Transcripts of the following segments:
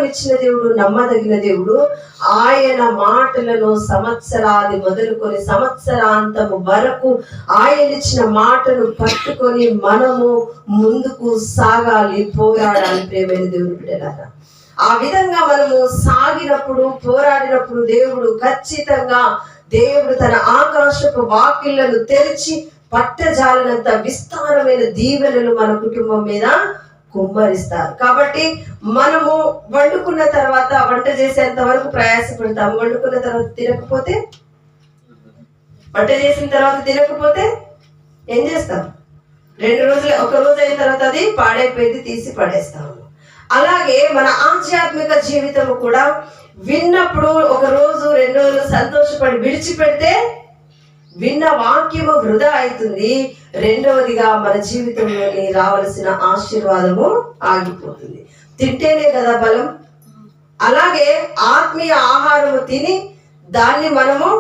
వాగ్దానం ఇచ్చిన దేవుడు నమ్మదగిన దేవుడు. ఆయన మాటలను సంవత్సరాది మొదలుకొని సంవత్సరాంతము వరకు ఆయన ఇచ్చిన మాటను పట్టుకొని మనము ముందుకు సాగాలి, పోరాడాలి. ప్రియమైన దేవుని బిడ్డలారా, ఆ విధంగా మనము సాగినప్పుడు, పోరాడినప్పుడు దేవుడు ఖచ్చితంగా తన ఆకాశపు వాకిళ్లను తెరిచి పట్టజాలనంత విస్తారమైన దీవెనలు మన కుటుంబం మీద కుమ్మరిస్తారు. కాబట్టి మనము వండుకున్న తర్వాత, వంట చేసేంత వరకు ప్రయాసపడతాము. వండుకున్న తర్వాత తినకపోతే, వంట చేసిన తర్వాత తినకపోతే ఏం చేస్తాం? 2 రోజులు, 1 రోజు అయిన తర్వాత అది పాడైపోయింది, తీసి పడేస్తాము. అలాగే మన ఆధ్యాత్మిక జీవితం కూడా విన్నప్పుడు 1 రోజు 2 రోజులు సంతోషపడి విడిచిపెడితే విన్న వాక్యము వృధా అవుతుంది. రెండవదిగా మన జీవితంలోని రావలసిన ఆశీర్వాదము ఆగిపోతుంది. తింటేనే కదా బలం. అలాగే ఆత్మీయ ఆహారము తిని దాన్ని మనము,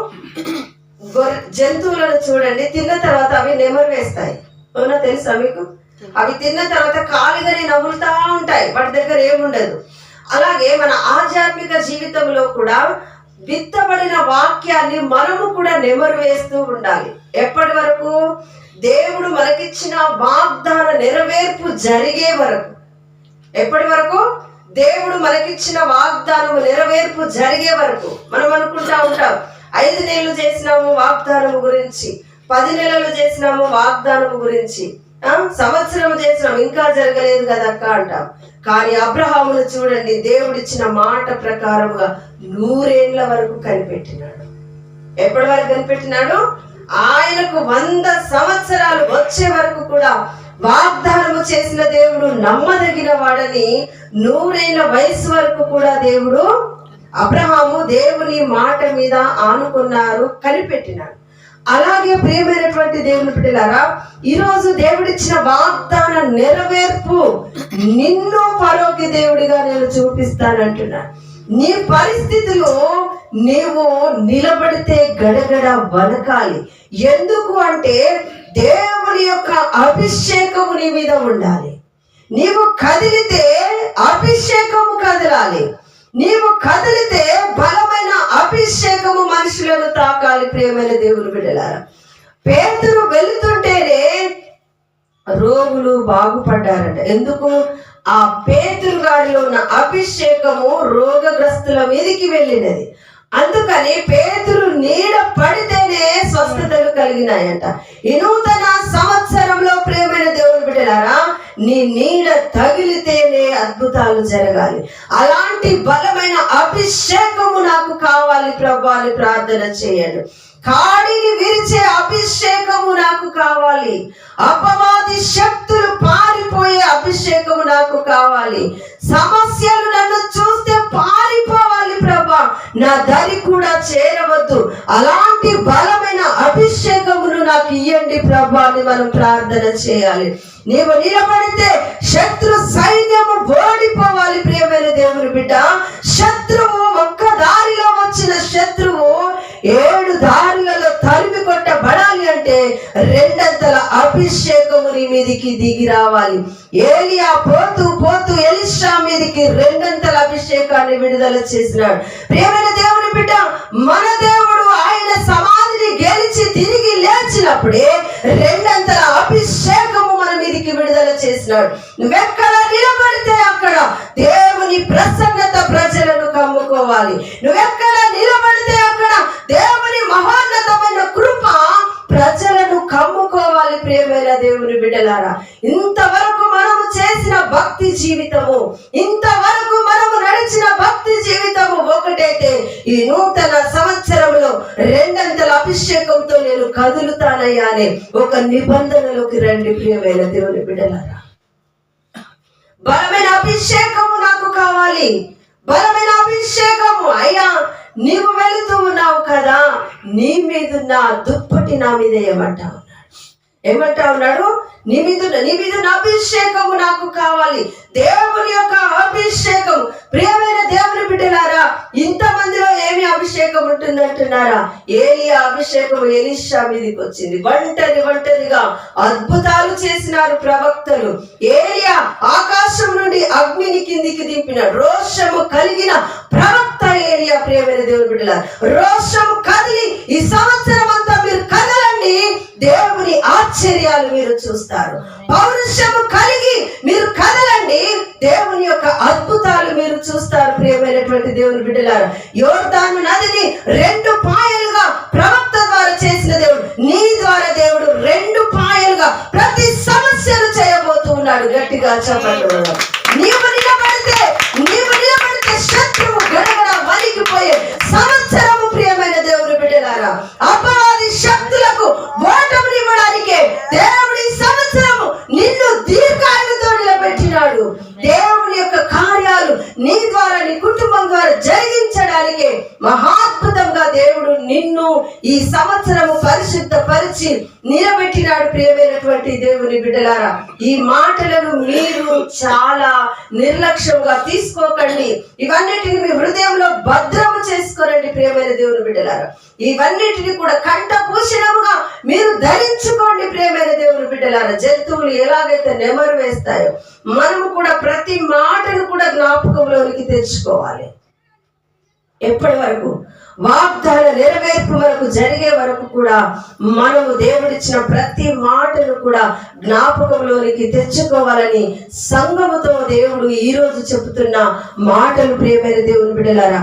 జంతువులను చూడండి, తిన్న తర్వాత అవి నెమరు వేస్తాయి. అవునా? తెలుసా మీకు? అవి తిన్న తర్వాత ఖాళీగానే నవ్వులుతా ఉంటాయి, వాటి దగ్గర ఏముండదు. అలాగే మన ఆధ్యాత్మిక జీవితంలో కూడా విత్తబడిన వాక్యాన్ని మనము కూడా నెమరు వేస్తూ ఉండాలి. ఎప్పటి వరకు? దేవుడు మనకిచ్చిన వాగ్దాన నెరవేర్పు జరిగే వరకు. ఎప్పటి వరకు? దేవుడు మనకిచ్చిన వాగ్దానము నెరవేర్పు జరిగే వరకు. మనం అనుకుంటా ఉంటాం, 5 నెలలు చేసినాము వాగ్దానము గురించి, 10 నెలలు చేసినాము వాగ్దానము గురించి, సంవత్సరం చేసినాం, ఇంకా జరగలేదు కదా అక్క అంటాం. కానీ అబ్రహామును చూడండి, దేవుడిచ్చిన మాట ప్రకారముగా 100 ఏళ్ల వరకు కనిపెట్టినాడు. ఎప్పటి వరకు కనిపెట్టినాడు? ఆయనకు 100 సంవత్సరాలు వచ్చే వరకు కూడా వాగ్దానము చేసిన దేవుడు నమ్మదగిన వాడని 100 ఏళ్ల వయసు వరకు కూడా దేవుడు, అబ్రహాము దేవుని మాట మీద ఆనుకున్నారు, కనిపెట్టినాడు. అలాగే ప్రియమైనటువంటి దేవుని బిడ్డలారా, ఈరోజు దేవుడిచ్చిన వాగ్దాన నెరవేర్పు నిన్ను పరోకి దేవుడిగా నేను చూపిస్తానంటున్నా. నీ పరిస్థితులు నీవు నిలబడితే గడగడ వనకాలి. ఎందుకు అంటే దేవుని యొక్క అభిషేకము నీ మీద ఉండాలి. నీవు కదిలితే అభిషేకము కదలాలి. నీవు కదిలితే బలమైన అభిషేకము మనుషులను తాకాలి. ప్రియమైన దేవుని బిడ్డలారా, పేతురు వెళుతుంటేనే రోగులు బాగుపడ్డారట. ఎందుకు? ఆ పేతురు గారిలో ఉన్న అభిషేకము రోగగ్రస్తుల మీదకి వెళ్ళినది. అందుకని పేతురు నీడ పడితేనే స్వస్థతలు కలిగినాయంట. ఈ నూతన సంవత్సరంలో ప్రియమైన దేవుని బిడ్డలారా, నీ నీడ తగిలితేనే అద్భుతాలు జరగాలి. అలాంటి బలమైన అభిషేకము నాకు కావాలి ప్రభు అని ప్రార్థన చేయండి. కాడిని విరిచే అభిషేకము నాకు కావాలి. అపవాది శక్తులు పారిపోయే అభిషేకము నాకు కావాలి. సమస్యలు నన్ను చూస్తే పారిపోవాలి ప్రభా, నా దరి కూడా చేరవద్దు. అలాంటి బలమైన అభిషేకమును నాకు ఇయ్యండి ప్రభా అని మనం ప్రార్థన చేయాలి. నీవు నిలబడితే శత్రు సైన్యము ఓడిపోవాలి. ప్రియమైన దేవుని బిడ్డ, శత్రువు ఒక్క దారిలో వచ్చిన శత్రువు 7 దారులలో తరిమి కొట్టబడాలి అంటే 2 అంతల అభిషేకము నీ మీదికి దిగి రావాలి. ఏలియా పోతూ పోతూ ఎలీషా మీదికి 2 అంతల అభిషేకాన్ని విడుదల చేసినాడు. ప్రియమైన దేవుని బిడ్డ, మన దేవుడు ఆయన సమాధిని గెలిచి తిరిగి లేచినప్పుడే 2 అంతల అభిషేకము మన మీదికి విడుదల చేసినాడు. నువ్వెక్కడ నిలబడితే అక్కడ దేవుని ప్రసన్నత ప్రజలను కమ్ముకోవాలి. నువ్వెక్కడ నిలబడితే అక్కడ దేవుని మహోన్నతమైన కృప ప్రజలను కమ్ముకోవాలి. ప్రియమైన దేవుని బిడ్డలారా, ఇంతవరకు మనము చేసిన భక్తి జీవితము, ఇంతవరకు మనము నడిచిన భక్తి జీవితము ఒకటైతే, ఈ నూతన సంవత్సరంలో 2 అంతల అభిషేకంతో నేను కదులుతానయ్యా అనే ఒక నిబంధనలోకి రండి. ప్రియమైన దేవుని బిడ్డలారా, బలమైన అభిషేకము నాకు కావాలి. బలమైన అభిషేకము. అయ్యా, నీవు వెళుతూ ఉన్నావు కదా, నీ మీదున్న దుప్పటి నా మీద ఏమంటా ఉన్నాడు? ఏమంటా ఉన్నాడు? నీ మీద అభిషేకము నాకు కావాలి. దేవుని యొక్క అభిషేకం. ప్రియమైన దేవుని బిడ్డలారా, ఇంతమందిలో ఏమి అభిషేకం ఉంటుందో వచ్చిందంటున్నారా? ఏలియా అభిషేకం ఎలీషా మీదకి వచ్చింది. ఒంటరిగా అద్భుతాలు చేసినారు ప్రవక్తలు. ఏలియా ఆకాశం నుండి అగ్నిని కిందికి దింపినాడు. రోషము కలిగిన ప్రవక్త ఏలియా. ప్రియమైన దేవుని బిడ్డలారా, రోషము కదిలి ఈ సంవత్సరం అంతా మీరు కదలండి, దేవుని ఆశ్చర్యాలు మీరు చూస్తారు. పౌరుషము కలిగి మీరు కదలండి, దేవుని యొక్క అద్భుతాలు మీరు చూస్తారు. ప్రియమైనటువంటి దేవుని బిడ్డలారా, యోర్దాను నదిని 2 పాయలుగా ప్రవక్త ద్వారా చేసిన దేవుడు, నీ ద్వారా దేవుడు 2 పాయలుగా ప్రతి సమస్యను చేయబోతూ ఉన్నాడు. గట్టిగా చెప్పండి. నీవు నిలబడితే శత్రువు గడగడ వణికిపోయే సంవత్సరము. ప్రియమైన దేవుని బిడ్డలారా, అపవాది శక్తులకు ఓటమినివ్వడానికే దేవుడి సంవత్సరము నిన్ను దీర్ఘాయువుతో నిలబెట్టినాడు. దేవుని యొక్క కార్యాలు నీ ద్వారా, నీ కుటుంబం ద్వారా జరిగించడానికే మహాద్భుతంగా దేవుడు నిన్ను ఈ సంవత్సరము పరిశుద్ధపరిచి నిలబెట్టినాడు. ప్రియమైనటువంటి దేవుని బిడ్డలారా, ఈ మాటలను మీరు చాలా నిర్లక్ష్యంగా తీసుకోకండి. ఇవన్నిటిని మీ హృదయంలో భద్రము చేసుకోరండి. ప్రియమైన దేవుని బిడ్డలారా, ఇవన్నిటిని కూడా కంఠభూషణముగా మీరు ధరించుకోండి. ప్రియమైన దేవుని బిడ్డలారా, జంతువులు ఎలాగైతే నెమరు వేస్తాయో మనము కూడా ప్రతి మాటను కూడా జ్ఞాపకంలోనికి తెచ్చుకోవాలి. ఎప్పటి వరకు? వాగ్దాన నెరవేర్పు వరకు, జరిగే వరకు కూడా మనము దేవుడిచ్చిన ప్రతి మాటను కూడా జ్ఞాపకంలోనికి తెచ్చుకోవాలని సంఘముతో దేవుడు ఈ రోజు చెబుతున్న మాటలు. ప్రియమైన దేవుని బిడ్డలారా,